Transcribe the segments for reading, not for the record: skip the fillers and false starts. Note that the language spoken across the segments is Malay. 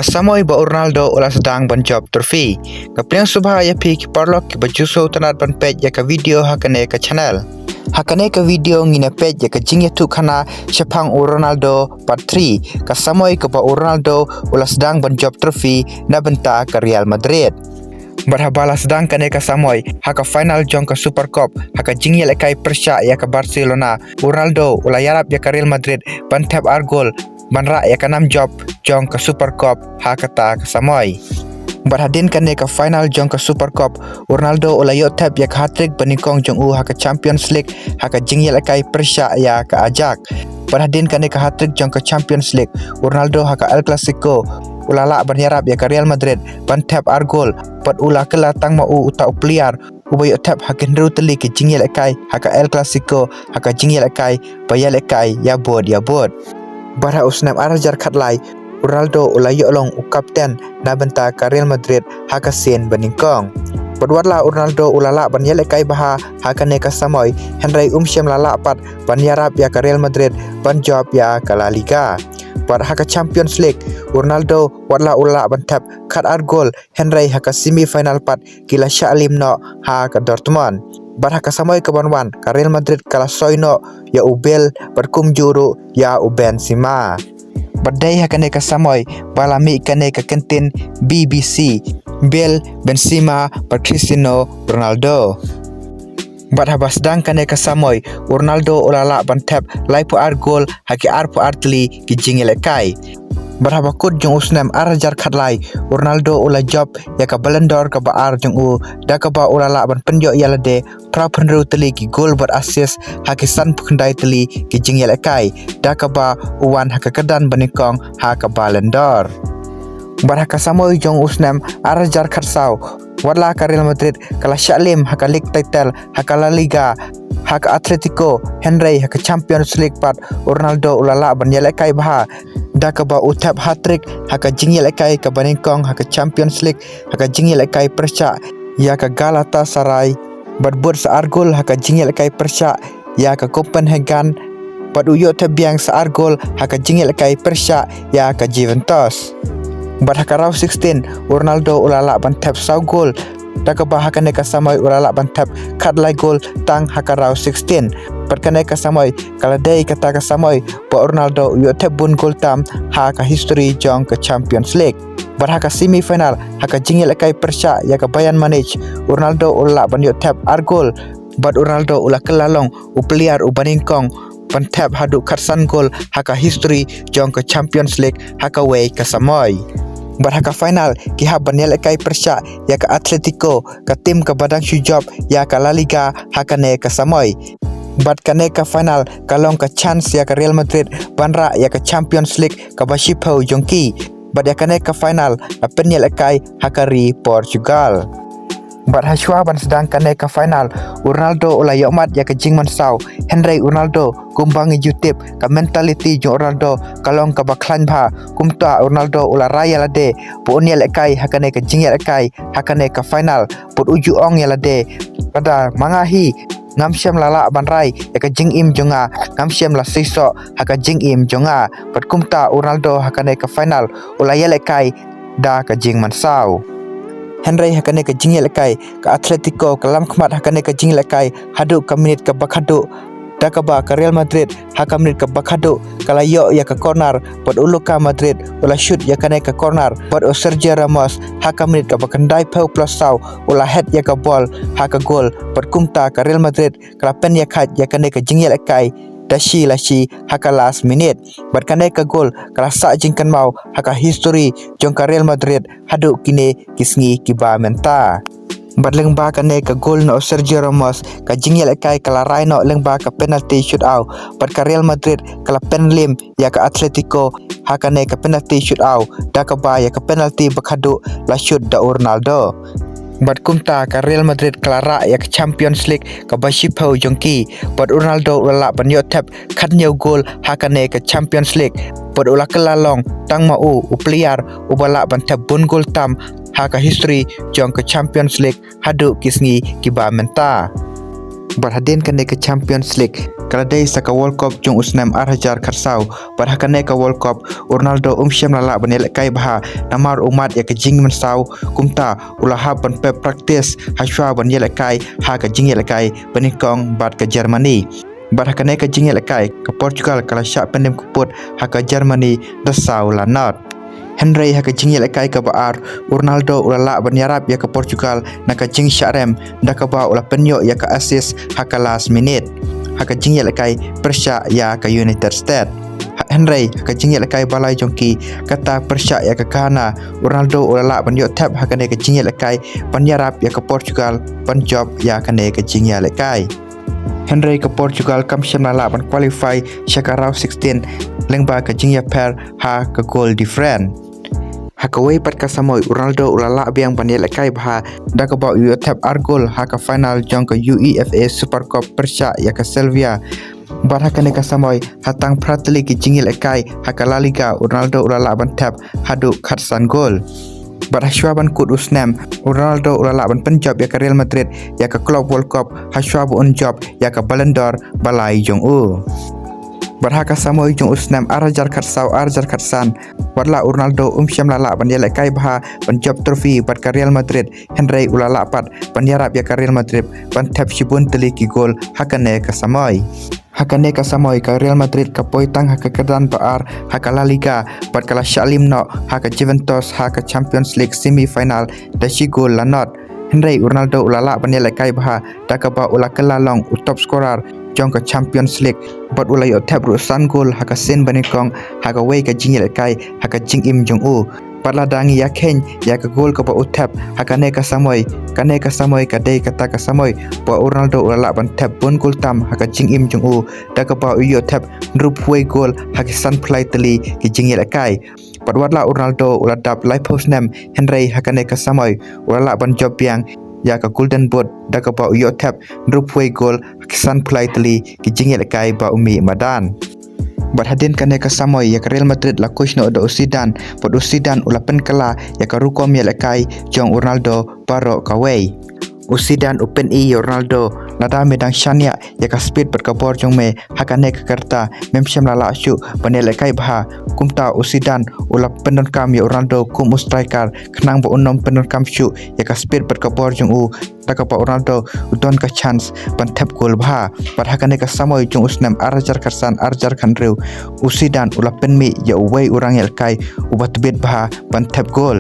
Samoi ba Ronaldo ulah sedang banjob trofi. Kapriang subha ya pi ki parlok ki bajuso tanat ban page ya ka video hakane ka channel. Hakane ka video ngina page ya ka jingiaid Khana shaphang Ronaldo part 3 ka Samoi ka ba Ronaldo ulah sedang banjob trofi na benta ka Real Madrid. Berhabala sedang kane ka Samoi haka final jong ka Super Cup haka jingiaid kai persya ya ka Barcelona. Ronaldo ulah yarap ya ka Real Madrid ban tap argol banra ya ka nam job jong ka Super Cup hakata ka Samoi. Berhadin kane ka final jong ka Super Cup Ronaldo ulah yo tap ya ka hat-trick banikong jong haka Champions League haka jingiaid kai persya ya ka ajak. Berhadin kane ka hat-trick jong ka Champions League Ronaldo haka El Clasico ulala bernyarap ya ka Real Madrid ban tap argol pat ulah kela tang mau uta upliar ubayo tap hakin ru teli ke jingiaid kai haka El Clasico haka jingiaid kai bayal kai ya bod bara usnam arajar khatlai Ronaldo ulah yo long u kapten na benta ka Real Madrid haka sen baningkong padwarla Ronaldo ulala banyal kai baha haka ne ka Samoi Henry syam lala pat banyarap ya ka Real Madrid ban job ya ka La Liga pada haka Champions League Ronaldo wadla ula bantap kat argol Henry haka semi final pat kila Shalim no haka Dortmund bar haka Samoi ke banwan ka Real Madrid kala soino ya ubel berkum juru ya uben sima badai haka ne ka Samoi balami kane ka kentin BBC Bel Benzema per Cristiano Ronaldo. Bat habas dang kane ka Samoi Ronaldo ulala bantap laipu argol haki arpu artli ki jingiaid kai. Berhabakut jong usnam arajar khatlai Ronaldo ula job ya ka Ballon d'Or ka baar jong u da ka ba ulala ban penjo yalade pra penru teli ki gol ber assist haki san pukndai teli ki jingiaid kai da ka ba uwan haka kedan banikong haka Ballon d'Or. Barhaka Samoi jong usnam arajar khatsau wadla ka Real Madrid kala Shalim haka League title haka La Liga haka Atletico Henry haka Champions League pat Ronaldo ulala banyal kai baha da ka ba utap hat-trick haka jingiaid kai ka baningkong haka Champions League haka jingiaid kai persya ya ka Galatasaray badbur sa argol haka jingiaid kai persya ya ka Copenhagen paduyo tabiang sa argol haka jingiaid kai persya ya ka Juventus. Bat haka round 16 Ronaldo ulala bantap sau gol da ka ba haka ne ka Samoi ulala bantap khatlai gol tang haka round 16 pat kane ka Samoi kala dei kata ka Samoi ba Ronaldo yo tap bun gol tam haka history jong ka Champions League. Bat haka semi final haka jingiaid kai persya ya ka Bayern Munich Ronaldo ulala ban yo tap argol bat Ronaldo ulah kelalong upliar ubaningkong bantap haduh khatsan gol haka history jong ka Champions League haka way ka Samoi. Berhaka final kiha banyal kai persya ya ka Atletico ka tim ka badang sujab ya ka La Liga hakane ka Samoi. Bat kane ka final kalong ka chance ya ka Real Madrid banra ya ka Champions League ka bashipau jongki. Bat ya kane ka final penyal kai hakari Portugal. Bat haswa ban sedang kane ka final Ronaldo ulah yomat ya ka jingman sau Henry Ronaldo kumbang YouTube ka mentality jong Ronaldo kalong ka baklan bha kumta Ronaldo ulah raya lade pu unial kai hakane ka jingiaid kai hakane ka final put uju ong ya lade pada mangahi ngamsyam lala banrai ya ka jingim jonga ngamsyam la siso haka jingim jonga pat kumta Ronaldo hakane ka final ulah yale kai da ka jingman sau Henry hakane ka jingiaid kai ka Atletico kalam khmat hakane ka jingiaid kai haduh ka minit ka bakhadu da ka ba ka Real Madrid haka minit ka bakhadu kala yo ya ka corner pat uluka Madrid ulah shoot ya kane ka corner pat Sergio Ramos haka minit ka bakandai pau plus sau ulah head ya ka ball haka gol pat kumta ka Real Madrid kala pen ya khat ya kane ka jingiaid kai dashi lashi haka last minute bat kane ka gol kala sa jingkan mau haka history jong ka Real Madrid haduh kine kisngi kiba menta bat lengba kane ka gol no Sergio Ramos ka jingiaid kai kala raino lengba ka penalty shootout bat ka Real Madrid kala penlim ya ka Atletico haka ne ka penalty shootout da ka ba ya ka penalty bakhadu la shoot da Ronaldo. Bat kumta ka Real Madrid klara ya ka Champions League ka bashipau jongki bat Ronaldo ulala ban yo tap khatnyau gol hakane ka Champions League pat ulah kelalong tang mau upliar ubala ban tap bun gol tam haka history jong ka Champions League haduh kisngi kiba menta. Berhadin kene ke Champions League kaladai saka World Cup jong usnem 4,000 kharsau berhakane ke World Cup Ronaldo syam lala banel kai baha namar umat ya ke jing mensau kumta ulah ban pe praktis haswa banel kai ha ke jing kai benikong bat ke Germany berhakane ke jing kai ke Portugal kala syak pendem kuput ha ke Germany dasau lanot Henry haka jingi lekai ka baar Ronaldo ulala banyarap ya ke Portugal naka jing syarem ndaka ba ula penyo ya ke assist haka last minute haka jingi lekai persya ya ke United States Henry haka jingi lekai balai jongki kata persya ya ke Khana Ronaldo ulala banyo tap haka ne ke jingi lekai banyarap ya ke Portugal banjob ya ke ne ke jingi lekai Henry ke Portugal kam syam lala ban qualify syaka round 16 lengba ke jingya per ha ke goal different Hakaway pat kasamoy Ronaldo ulala biang banel kai bha dak ba yu tap argol ha ka final jong ke UEFA Super Cup persya ya ke Selvia bar hakane kasamoy hatang pratli ki jingil kai ha ka La Liga Ronaldo ulala ban tap haduh khatsan gol bar haswaban kut snem Ronaldo ulala ban penjob ya ke Real Madrid ya ke Club World Cup haswabu job ya ke Ballon d'Or balai jong Berhaka samoi jong usnam arajar khatsau arajar khatsan warla Ronaldo syam lala bandial kai baha banjob trophy bat ka Real Madrid Henry ulala pat bandiarap ya ka Real Madrid ban tap shibun teli ki gol hakane ka samoi ka Real Madrid ka poitang haka kedan baar haka La Liga bat kala shalim no haka Juventus haka Champions League semi final dashi gol lanot Henry Ronaldo ulala bandial kai baha dakaba ula kelalong top scorer jong ke Champions League bat ulai otap rusan gol haka sen banikong haka wei ka jingil kai haka jing im jong patla dangi yakhen ya ka gol ka ba utap haka ne ka samoi ka dei kata ka samoi pa Ronaldo ulala ban tap bon gol tam haka jing im jong da ka ba uyo tap rup wei gol haka san play teli ki jingil kai pat watla Ronaldo uladap live post nem Henry haka ne ka samoi ulala ban job yang ya ka golden boot da ka ba uyo tap rup wei gol kisan play teli ki jingil kai ba umi madan berhadin kane ka samoi ya ka Real Madrid la coach no do Zidane pod Zidane ulapen kala ya ka rukom ya kai jong Ronaldo baro ka wei Zidane open Ronaldo lada medang shania ya ka speed berkabor jong me hakane ka kerta memsyam lala syu panel kai bha kumta Zidane ulap pendon kam ya Ronaldo kum striker kenang bo unom pendon kam syu ya ka speed berkabor jong takapa Ronaldo udon ka chance ban tap gol bha par hakane ka samoi jong usnam arajar karsan arjar khanreu Zidane ulap penmi ya uwei urang el kai ubat bit bha ban tap gol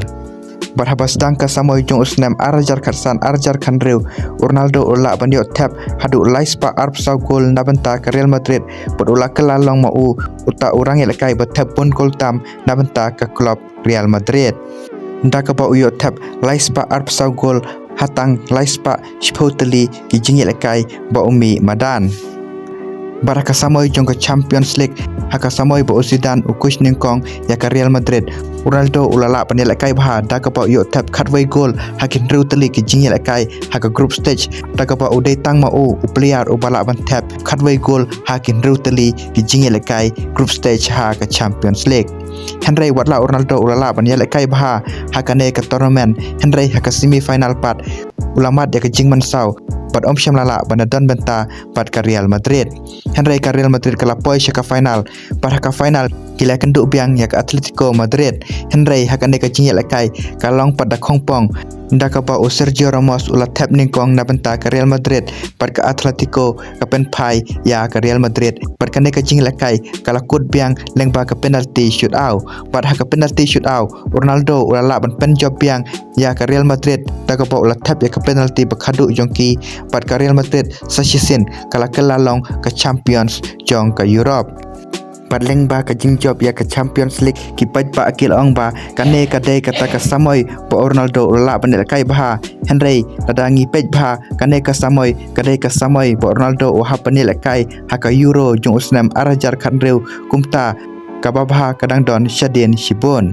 Berhabas dangka samoi jong usnem arajar khatsan arajar khanreu Ronaldo ula banyo tap haduh laispa arp sau gol nabenta ke Real Madrid pod ula kelalong mau uta urang elekai betap pun gol tam nabenta ke klub Real Madrid ndaka ba uyo tap laispa arp sau gol hatang laispa shpoteli ki jingi elekai ba umi madan Baraka samoi jong ke Champions League haka samoi bo Zidane ukush ningkong ya ke Real Madrid Ronaldo ulala panel kai bha da ka pa yo tap khatway goal hakin ru teli ki jingil kai haka group stage da ka pa udai tang ma player ubala ban tap khatway goal hakin ru teli ki jingil kai group stage ha ka Champions League Henry watla Ronaldo ulala panel kai bha haka ne ka tournament Henry haka semi final part ulamat ya ke jingman sau pat syam lala banadan benta pat ka Real Madrid Henry ka Real Madrid kala poi ka final par ka final kila kenduk biang ya ke Atletico Madrid Henry hakane ka jingil kai kalong pada khongpong ndaka ba Sergio Ramos ula tap ningkong na benta ka Real Madrid par ka Atletico ka pen pai ya ka Real Madrid par kane ka jingil kai kala kut biang lengba ka penalty shoot out par ka penalty shoot out Ronaldo ula la ban pen job biang ya ka Real Madrid ndaka ba ula tap ya ka penalty ba khadu jongki par ka Real Madrid sachisin kala kelalong ka Champions jong ka Europe Parling ba ka jingjob ya ke Champions League ki paj ba akil ong ba kane ka dei kata ka samoi po Ronaldo ula banel kai bah Henry ladangi pej bah kane ka samoi po Ronaldo ha panel kai ha ka Euro jong usnam arajar khanreu kumta ka babha kadang don shadin shibun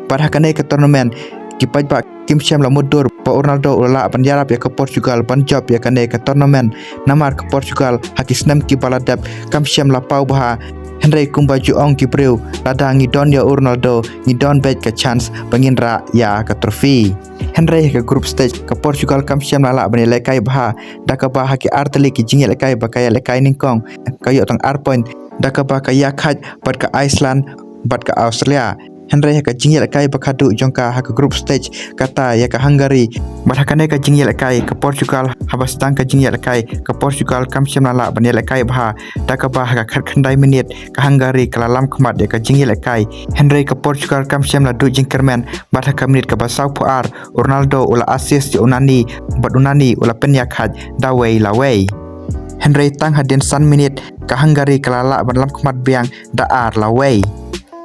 par kane ka tournament ki paj ba kim syam la mudur po Ronaldo ula banjarap ya ke Portugal banjob ya kane ka tournament namar ke Portugal hakisnam ki baladap kam syam la pau bah Henry kumbaju ong ki breu ladang ngidon ya Ronaldo ngidon bet ke chance penginra ya ke trofi Henry ke group stage ke Portugal kam siam lala bani lekai bah dakaba haki artali ki jingi lekai bakaya lekai ningkong kayo tang point dakaba ka yakhat pat ka Iceland bat ka Australia. Henry ka jingi lekai bakadu jongka haka group stage kata ya ka Hungary bat hakane ka jingi lekai ke Portugal habas tang ka jingi lekai ke Portugal kam siam lala bani lekai bah dakaba haka khat khandai minit ka Hungary kalalam khmat ya ka jingi lekai. Henry ke Portugal kam siam la du jingkermen bat haka minit ka basau puar Ronaldo ula assist di unani bat unani ula penyakat dawei lawei. Henry tang hadin san minit ka Hungary kalala ban lam khmat biang daar lawei.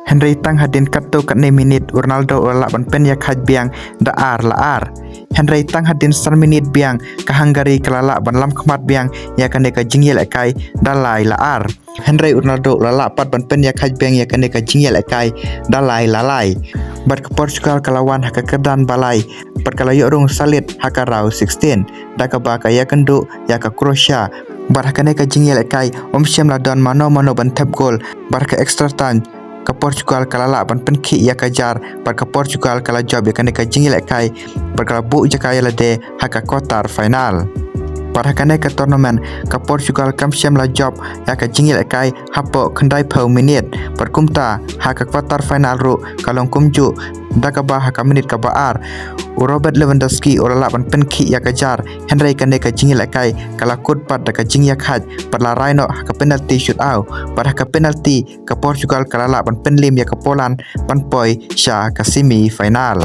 Henry tang hadin katto katne minit Ronaldo ula ban penyakat biang daar laar. Henry tang hadin san minit biang ka Hungary kalala ban lam khmat biang ya kane ka jingi lekai dalai laar. Henry Ronaldo ula pat ban penyakat biang ya kane ka jingi lekai dalai lalai. Bat ke Portugal kalawan haka kedan balai pat kalayo rung salit haka rau 16 daka baka ya kendu ya ka Croatia bat hakane ka jingi lekai siam la don mano ban tap gol bat ka extra time ke Portugal kalala ban penki ya ka jar bat ke Portugal kala job ya kane ka jingi lekai bat kala bu jakaya lade haka quarter final. Pada kane ke tournament ke Portugal kam siam la job ya ka jingi lekai hapo khandai phau minit pat kumta haka quarter final ru kalong kumju dakaba haka minit ka baar Robert Lewandowski ora ban penki ya ka jar Henry kane ka jingi lekai kala kut pat ka jingi khat pat la raino haka penalty shoot out pat haka penalty ke Portugal kala ban penlim ya ka Poland ban poi sha ka semi final.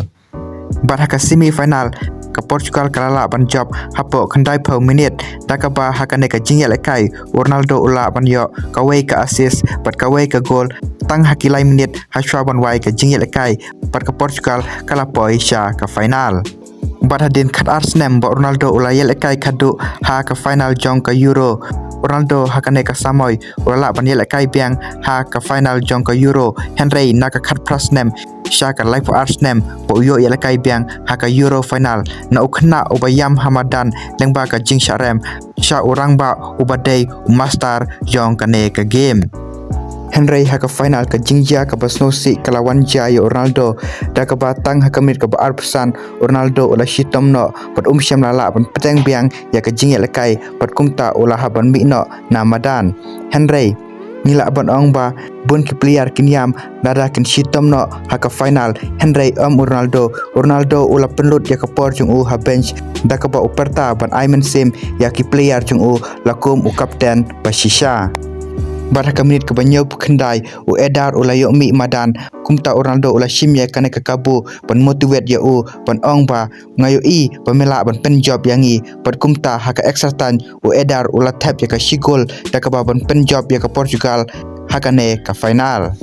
Bat haka semi final ke Portugal kalala ban job hapo khandai phau minit dakaba hakane ka jingi lekai Ronaldo ula ban yo kawai ka assist pat kawai ka goal tang hakilai minit haswa ban wai ka jingi lekai pat ke Portugal kala poi sha ka final. Bat hadin khat snem ba Ronaldo ula lekai khadu ha ka final jong ka Euro. Ronaldo hakane ka samoi ula ban lekai biang ha ka final jong ka Euro. Henry naka khat prasnem Shaka live for Arsenal po yo lekai biang haka Euro final na ukna ubayam Hamadan lengba ka jing sharem sha orang ba ubadai master jong kane ka game. Henry haka final ka jingjia ka basnosi kalawan jaya Ronaldo da ka batang haka mit ka baar pesan Ronaldo ula shitom no pat siam lala pan peteng biang ya ka jingi lekai pat kumta ula haban mi no na madan. Henry nila ban ong ba bun ki player kinyam nada kin shitom no haka final Henry Ronaldo ula penlut ya ka por jung ha bench da ka ba uperta ban Aiman Sim ya ki player jung lakum kapten basisha. Bat haka minit ke banyo kendai edar ula yo mi madan kumta Ronaldo ula shim ya kane ka kabu ban motivate ya ban ong ba ngayo pamela ban pen job yangi pat kumta haka extra time edar ula tap ya ka shigol da ka ban pen job ya ka Portugal haka ne ka final.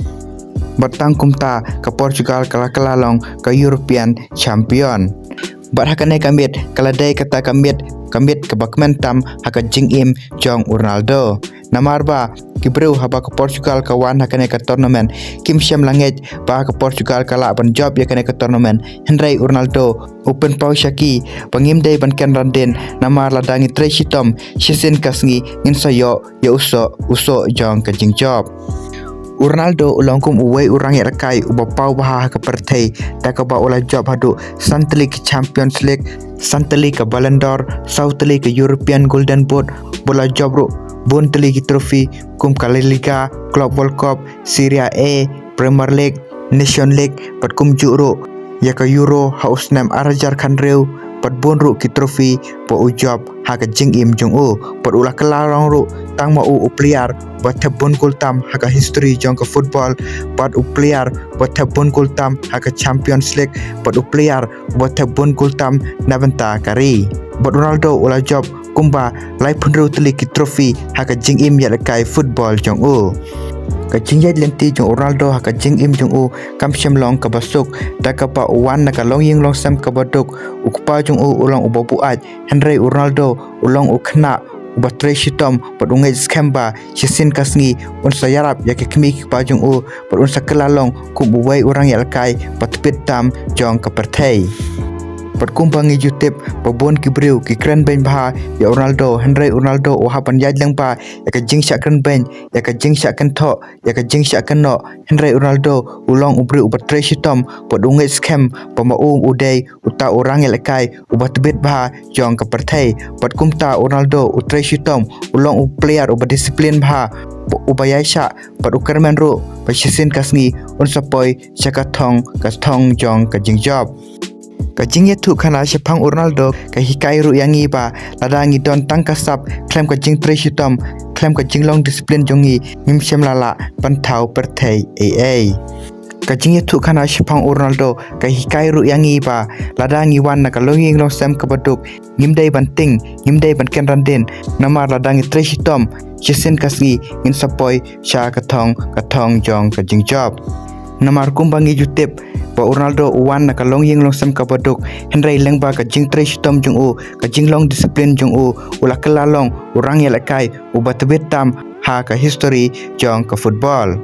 Batang kumta ka Portugal kala long ka European champion. Bat haka ne kamit kala dai kata kamit ke bakmentam haka jingim jong Ronaldo. Namarba kibreu haba ke Portugal kawan hakane ka tournament kim siam langit ba ke Portugal kala ban job ya kane ka tournament Henry Ronaldo open pau shaki pangim dei ban ken randen namar ladangi treshitom shisin kasngi ngin sayo ya uso jong ka jing job. Ronaldo ulangkum uwei urang ya rakai ubapau baha ke pertai tak ba ula job hadu santli ke Champions League santli ke Ballon d'Or sautli ke European Golden Boot bola job ru bon teli ki trophy kum kala Liga Club World Cup Serie A Premier League Nation League pat kum juro ya ka Euro house name arajar khanreu pat bon ru ki trophy po ujob ha ka jing im jong pat ula kelarong ru tang ma player bat bon kultam ha ka history jong ka football pat player bat bon kultam ha ka Champions League pat player bat bon kultam naventa kari bat Ronaldo ula job kumba lai punru teli ki trophy haka jing im ya lekai football jong ka jingiaid lnti jong Ronaldo haka jing im jong kam shem long ka basuk da ka pa wan na ka long ying long sam ka baduk ukpa jong ulang ubabu aj Henry Ronaldo ulang khna ubatre shitom padungai skemba shisin kasngi unsa yarap ya ke kmi pa jong pat unsa kelalong kum uwai orang ya lekai patpit tam jong ka perthai. pat kumpangi jutip babon ki breu ki kren ben bha ya Ronaldo Henry Ronaldo o hapan yaj lang pa ya ka jing syak kan ben ya ka jing syak kan tho ya ka jing syak kan no Henry Ronaldo ulong ubri ubat treshi tom pat ungai scam pama udai uta orang elekai ubat bet bha jong ka perthai pat kumta Ronaldo utreshi tom ulong player ubat disiplin bha ubaya sya pat ukarmen ro pasisin kasngi unsapoi syakathong kasthong jong ka jingjop ka jingiaid khana shaphang Ronaldo ka hikai ru yangi ba ladangi don tangkasap klem ka jing treshi tom klem ka jinglong disiplin jongi nimsem lala panthau perthai ai ka jingiaid khana shaphang Ronaldo ka hikai ru yangi ba ladangi wan na ka longing long sem ka baduk ngimdai banting ngimdai ban ken randen namar ladangi treshi tom Chisin kasgi ngin sapoi sya kathong jong ka jingjop namar kumbangi jutip ba Ronaldo uwan na kalong ying long sam ka baduk Henry lengba ka jing tresh tom jong u ka jinglong disiplin jong u ulakalalong urang yelakai ubatbet tam ha ka history jong ka football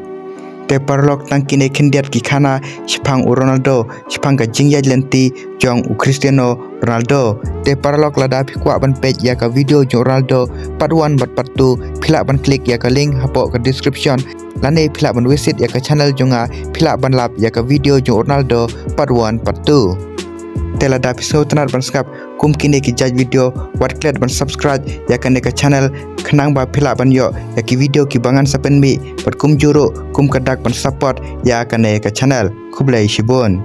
te parlok tang kine kindiat ki khana shaphang Ronaldo shaphang ka jingiaid lnti jong Cristiano Ronaldo te parlok lada phikwa ban page ya ka video jong Ronaldo part 1 part 2 phila ban klik ya ka link hapo ka description lane phila ban visit ya ka channel jonga phila ban lap ya ka video jong Ronaldo part 1 part 2 tela da episode tanar ban skap kum kine ki judge video wat klet ban subscribe ya ka ne ka channel khnang ba phila ban yo ya ki video ki bangan sapen mi pat kum juro kum kadak ban support ya ka ne ka channel khublai shibon